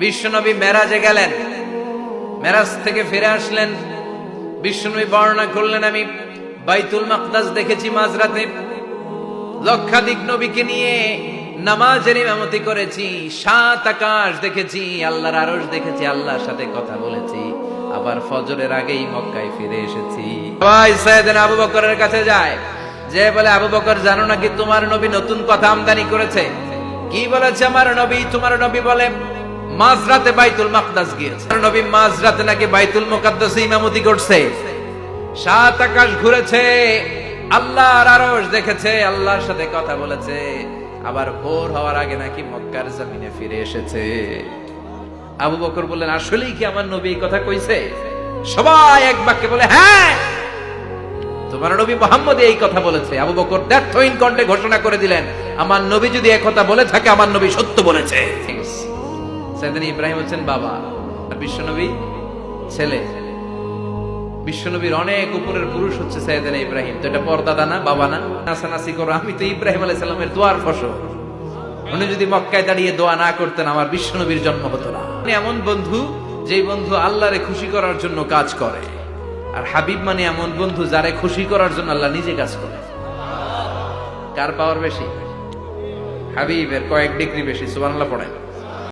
বিশ্বনবী মেরাজে গেলেন, মেরাজ থেকে ফিরে আসলেন। বিশ্বনবী বর্ণনা করলেন, আমি বাইতুল মাকদাস দেখেছি মাঝরাতে, লক্ষাধিক নবীকে নিয়ে নামাজের ইমামতি করেছি, 7 আকাশ দেখেছি, আল্লাহর আরশ দেখেছি, আল্লাহর সাথে কথা বলেছি, আবার ফজরের আগেই মক্কায় ফিরে এসেছি। সবাই সাইয়েদনা আবু বকরের কাছে যায়, যে বলে, আবু বকর জানো নাকি তোমার নবী নতুন কথা আমদানি করেছে? কি বলেছে আমার নবী? তোমার নবী বলে মাঝরাতে বাইতুল মাকদাস গিয়েছে, নবী মাঝরাতে নাকি বাইতুল মুকাদ্দাসে ইমামতি করছে, 7 আকাশ ঘুরেছে, আল্লাহর আরশ দেখেছে, আল্লাহর সাথে কথা বলেছে, আবার ভোর হওয়ার আগে নাকি মক্কার জমিনে ফিরে এসেছে। আবু বকর বললেন, আসলেই কি আমার নবী এই কথা কইছে? সবাই এক বাক্যে বলে, হ্যাঁ, তোমার নবী মুহাম্মদ এই কথা বলেছে। আবু বকর দ্ব্যর্থহীন কণ্ঠে ঘোষণা করে দিলেন, আমার নবী যদি এই কথা বলে থাকে, আমার নবী সত্য বলেছে। সাইয়েদনা ইব্রাহিম হচ্ছেন বাবা, আর বিশ্বনবী ছেলে। বিশ্বনবীর অনেক উপরের পুরুষ হচ্ছে সাইয়েদনা ইব্রাহিম। তো এটা পরদাদা না, বাবা না? নাসানাসি করো, আমি তো ইব্রাহিম আলাইহিস সালামের দোয়ার ফসল। উনি যদি মক্কায় দাঁড়িয়ে দোয়া না করতেন, আমার বিশ্বনবীর জন্ম হতো না। এমন বন্ধু, যেই বন্ধু আল্লাহরে খুশি করার জন্য কাজ করে। আর হাবিব মানে এমন বন্ধু যারে খুশি করার জন্য আল্লাহ নিজে কাজ করে। কার পাওয়ার বেশি? হাবিবের কয়েক ডিগ্রি বেশি। সুবহানাল্লাহ পড়েন।